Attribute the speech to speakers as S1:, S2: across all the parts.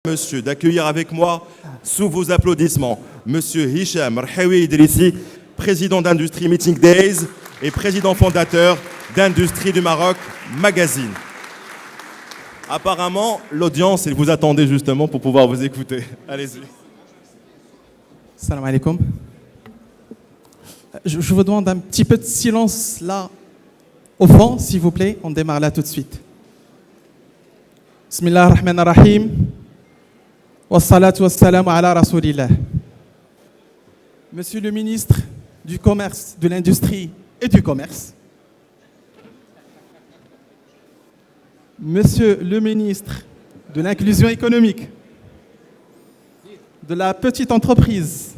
S1: Monsieur, d'accueillir avec moi, sous vos applaudissements, Monsieur Hicham Rhaoui Idrissi, président d'Industrie Meeting Days et président fondateur d'Industrie du Maroc Magazine. Apparemment, l'audience, elle vous attendait justement pour pouvoir vous écouter. Allez-y.
S2: Salam alaikum. Je vous demande un petit peu de silence là, au fond, s'il vous plaît. On démarre là tout de suite. Bismillah ar-Rahman ar-Rahim. Wassalatu wassalamu ala Rasulillah. Monsieur le ministre du Commerce, de l'Industrie et du Commerce. Monsieur le ministre de l'Inclusion économique, de la petite entreprise,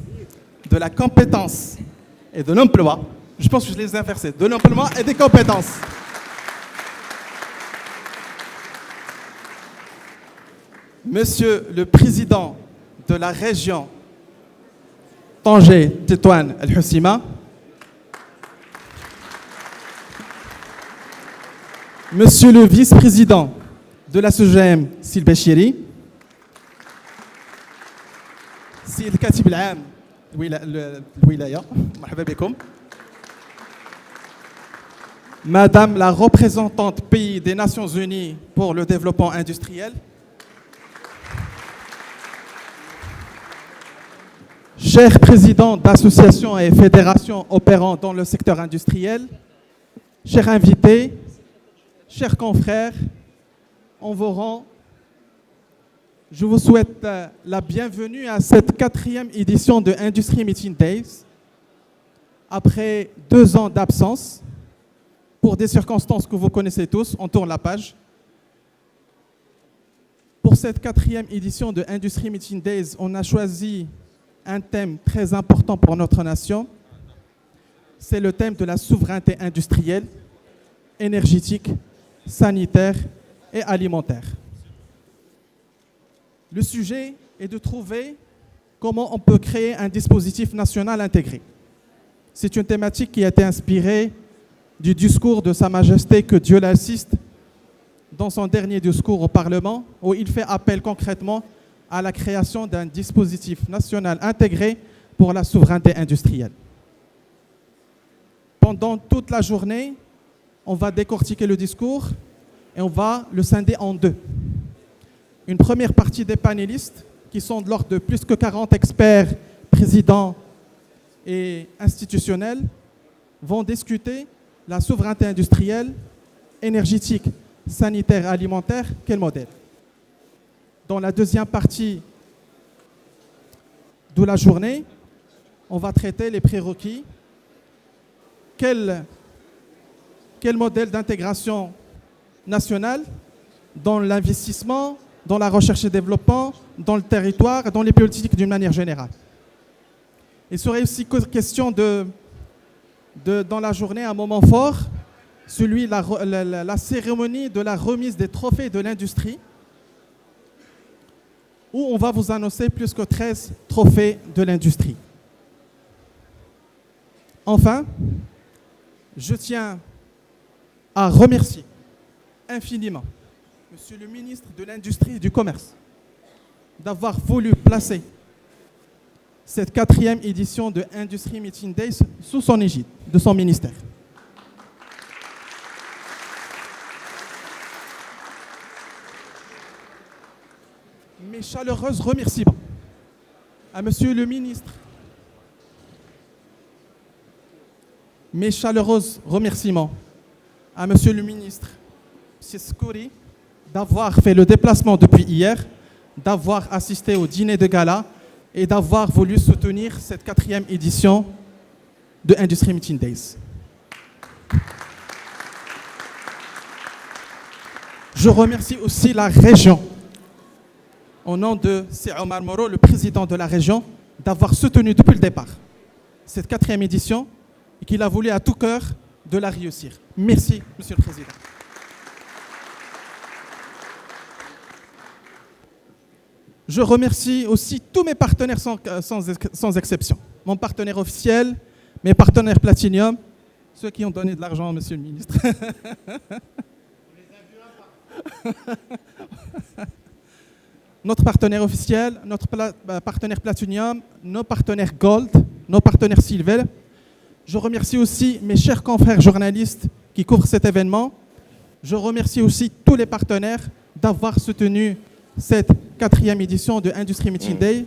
S2: de la compétence et de l'emploi. Je pense que je les ai inversés. De l'emploi et des compétences. Monsieur le président de la région Tanger, Tétouan, Al-Husima. Monsieur le vice-président de la SOGEM, Sil Bachiri. Sil Katib Al-Am, Wilaya, marhaba bikoum. Madame la représentante pays des Nations Unies pour le développement industriel. Chers présidents d'associations et fédérations opérant dans le secteur industriel, chers invités, chers confrères, en vos rangs, je vous souhaite la bienvenue à cette 4e édition de Industry Meeting Days. Après 2 ans d'absence, pour des circonstances que vous connaissez tous, on tourne la page. Pour cette 4e édition de Industry Meeting Days, on a choisi un thème très important pour notre nation. C'est le thème de la souveraineté industrielle, énergétique, sanitaire et alimentaire. Le sujet est de trouver comment on peut créer un dispositif national intégré. C'est une thématique qui a été inspirée du discours de Sa Majesté, que Dieu l'assiste, dans son dernier discours au Parlement, où il fait appel concrètement à la création d'un dispositif national intégré pour la souveraineté industrielle. Pendant toute la journée, on va décortiquer le discours et on va le scinder en 2. Une première partie des panélistes, qui sont de l'ordre de plus que 40 experts, présidents et institutionnels, vont discuter la souveraineté industrielle, énergétique, sanitaire et alimentaire, quel modèle. Dans la deuxième partie de la journée, on va traiter les prérequis. Quel modèle d'intégration nationale dans l'investissement, dans la recherche et développement, dans le territoire, dans les politiques d'une manière générale. Il serait aussi question dans la journée, un moment fort, celui de la cérémonie de la remise des trophées de l'industrie, où on va vous annoncer plus que 13 trophées de l'industrie. Enfin, je tiens à remercier infiniment Monsieur le ministre de l'Industrie et du Commerce d'avoir voulu placer cette 4e édition de Industry Meeting Days sous son égide, de son ministère. Mes chaleureux remerciements à Monsieur le ministre. Mes chaleureux remerciements à Monsieur le ministre Skouri d'avoir fait le déplacement depuis hier, d'avoir assisté au dîner de gala et d'avoir voulu soutenir cette 4e édition de Industry Meeting Days. Je remercie aussi la région, au nom de C. Omar Moro, le président de la région, d'avoir soutenu depuis le départ cette 4e édition et qu'il a voulu à tout cœur de la réussir. Merci, Monsieur le Président. Je remercie aussi tous mes partenaires sans exception. Mon partenaire officiel, mes partenaires Platinum, ceux qui ont donné de l'argent, Monsieur le ministre. notre partenaire officiel, notre partenaire Platinum, nos partenaires Gold, nos partenaires Silver. Je remercie aussi mes chers confrères journalistes qui couvrent cet événement. Je remercie aussi tous les partenaires d'avoir soutenu cette 4e édition de Industry Meeting Day.